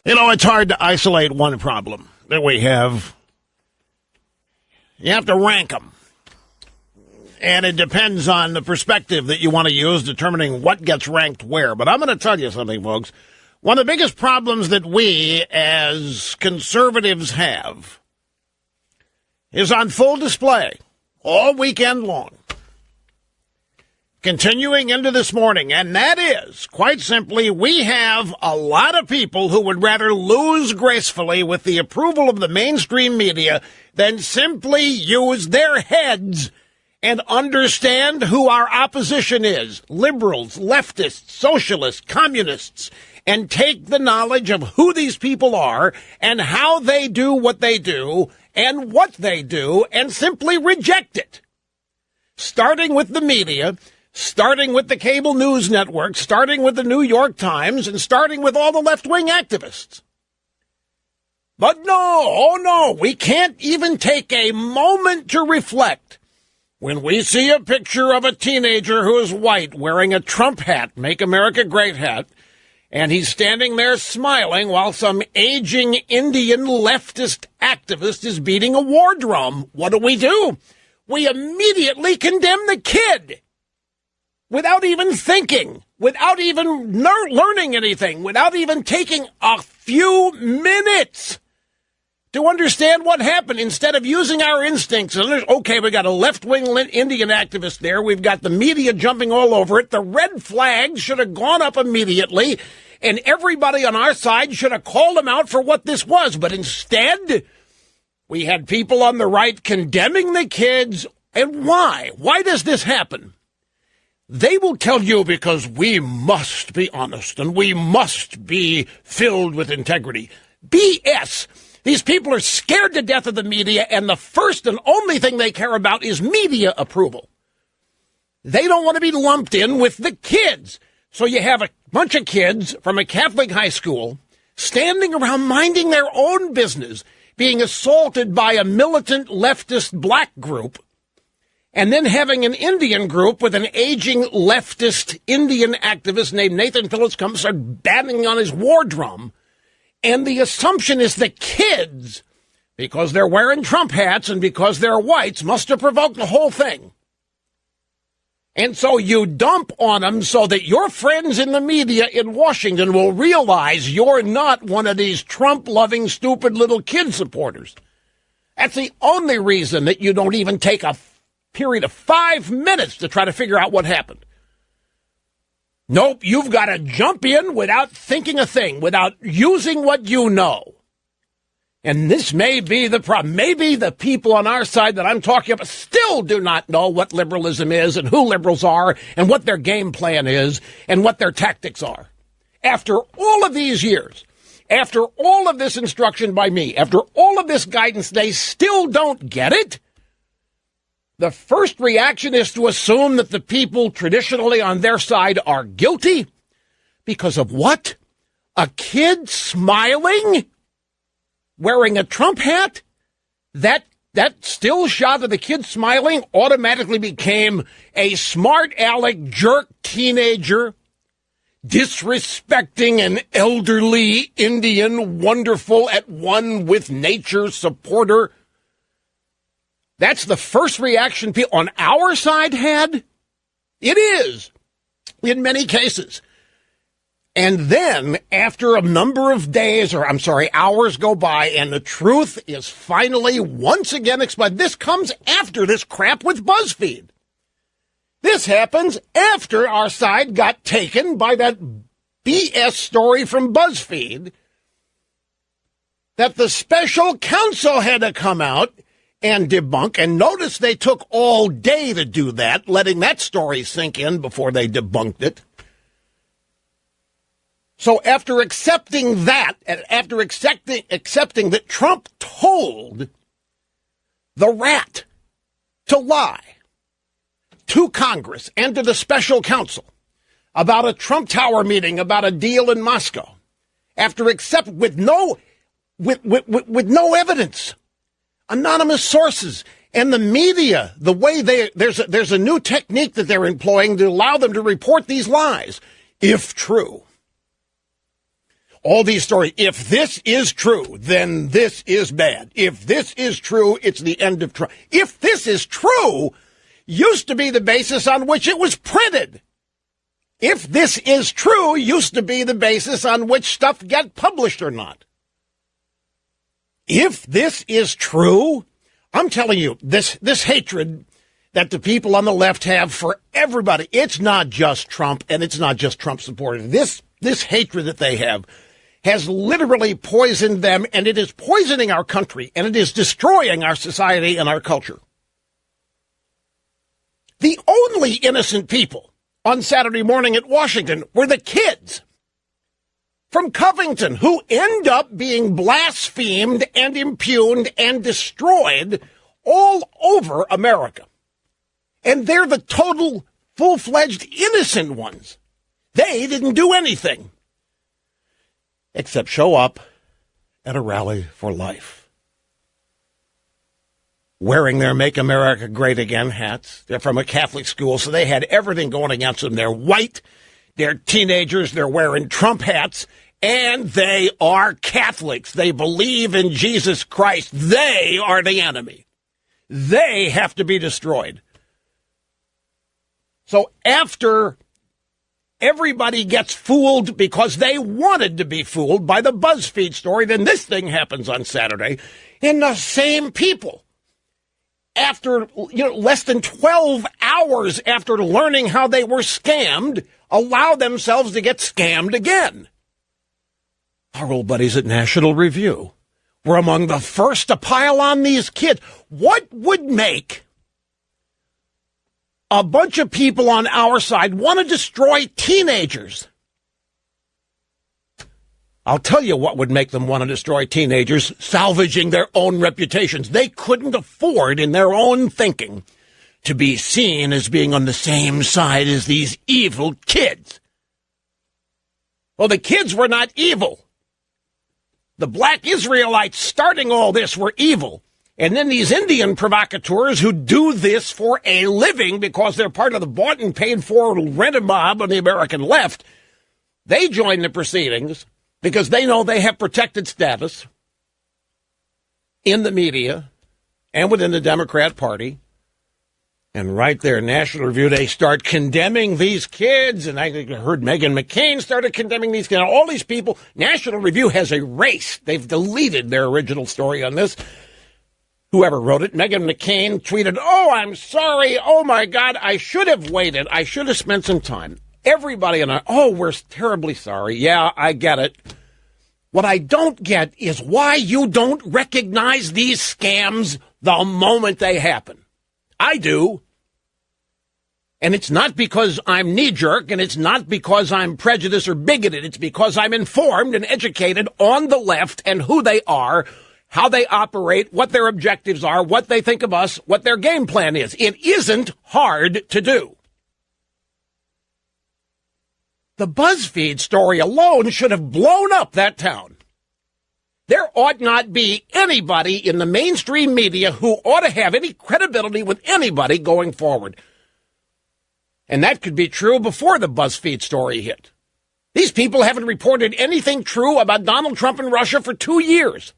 You know, it's hard to isolate one problem that we have. You have to rank them. And it depends on the perspective that you want to use, determining what gets ranked where. But I'm going to tell you something, folks. One of the biggest problems that we as conservatives have is on full display all weekend long, continuing into this morning, and that is, quite simply, we have a lot of people who would rather lose gracefully with the approval of the mainstream media than simply use their heads and understand who our opposition is, liberals, leftists, socialists, communists, and take the knowledge of who these people are and how they do what they do and what they do and simply reject it. Starting with the media, starting with the cable news network, starting with the New York Times, and starting with all the left-wing activists. But no, we can't even take a moment to reflect when we see a picture of a teenager who is white wearing a Trump hat, Make America Great hat, and he's standing there smiling while some aging Indian leftist activist is beating a war drum. What do? We immediately condemn the kid without even thinking, without even learning anything, without even taking a few minutes to understand what happened. Instead of using our instincts, okay, we got a left-wing Indian activist there. We've got the media jumping all over it. The red flag should have gone up immediately, and everybody on our side should have called him out for what this was. But instead, we had people on the right condemning the kids. And why? Why does this happen? They will tell you because we must be honest and we must be filled with integrity. BS. These people are scared to death of the media, and the first and only thing they care about is media approval. They don't want to be lumped in with the kids. So you have a bunch of kids from a Catholic high school standing around minding their own business, being assaulted by a militant leftist black group, and then having an Indian group with an aging leftist Indian activist named Nathan Phillips come start banging on his war drum. And the assumption is the kids, because they're wearing Trump hats and because they're whites, must have provoked the whole thing. And so you dump on them so that your friends in the media in Washington will realize you're not one of these Trump-loving, stupid little kid supporters. That's the only reason that you don't even take a period of 5 minutes to try to figure out what happened. Nope, you've got to jump in without thinking a thing, without using what you know. And this may be the problem. Maybe the people on our side that I'm talking about still do not know what liberalism is and who liberals are and what their game plan is and what their tactics are. After all of these years, after all of this instruction by me, after all of this guidance, they still don't get it. The first reaction is to assume that the people traditionally on their side are guilty because of what? A kid smiling, wearing a Trump hat? That still shot of the kid smiling automatically became a smart aleck jerk teenager disrespecting an elderly Indian, wonderful at one with nature supporter. That's the first reaction people on our side had. It is, in many cases. And then, after a number of days, hours go by, and the truth is finally once again explained. This comes after this crap with BuzzFeed. This happens after our side got taken by that BS story from BuzzFeed that the special counsel had to come out and debunk. And notice they took all day to do that, letting that story sink in before they debunked it. So after accepting that, and after accepting that Trump told the rat to lie to Congress and to the special counsel about a Trump Tower meeting, about a deal in Moscow, after with no evidence, anonymous sources, and the media, the way there's a new technique that they're employing to allow them to report these lies, if true. all these stories. If this is true, then this is bad. If this is true, it's the end of Trump. If this is true, used to be the basis on which it was printed. If this is true, used to be the basis on which stuff got published or not. If this is true, I'm telling you, this hatred that the people on the left have for everybody, it's not just Trump and it's not just Trump supporters. This hatred that they have has literally poisoned them, and it is poisoning our country, and it is destroying our society and our culture. The only innocent people on Saturday morning at Washington were the kids from Covington who end up being blasphemed and impugned and destroyed all over America. And they're the total, full-fledged innocent ones. They didn't do anything except show up at a rally for life, wearing their Make America Great Again hats. They're from a Catholic school, so they had everything going against them. They're white, they're teenagers, they're wearing Trump hats, and they are Catholics. They believe in Jesus Christ. They are the enemy. They have to be destroyed. So after everybody gets fooled because they wanted to be fooled by the BuzzFeed story, then this thing happens on Saturday, and the same people, after less than 12 hours after learning how they were scammed, allow themselves to get scammed again. Our old buddies at National Review were among the first to pile on these kids. What would make a bunch of people on our side want to destroy teenagers? I'll tell you what would make them want to destroy teenagers: salvaging their own reputations. They couldn't afford, in their own thinking, to be seen as being on the same side as these evil kids. Well, the kids were not evil. The black Israelites starting all this were evil. And then these Indian provocateurs who do this for a living because they're part of the bought and paid for rented mob on the American left, they join the proceedings because they know they have protected status in the media and within the Democrat Party. And right there, National Review, they start condemning these kids. And I heard Meghan McCain started condemning these kids. All these people, National Review has erased. They've deleted their original story on this. Whoever wrote it, Meghan McCain, tweeted, "Oh, I'm sorry. Oh, my God, I should have waited. I should have spent some time." Everybody and we're terribly sorry. Yeah, I get it. What I don't get is why you don't recognize these scams the moment they happen. I do. And it's not because I'm knee-jerk, and it's not because I'm prejudiced or bigoted. It's because I'm informed and educated on the left and who they are, how they operate, what their objectives are, what they think of us, what their game plan is. It isn't hard to do. The BuzzFeed story alone should have blown up that town. There ought not be anybody in the mainstream media who ought to have any credibility with anybody going forward. And that could be true before the BuzzFeed story hit. These people haven't reported anything true about Donald Trump and Russia for 2 years.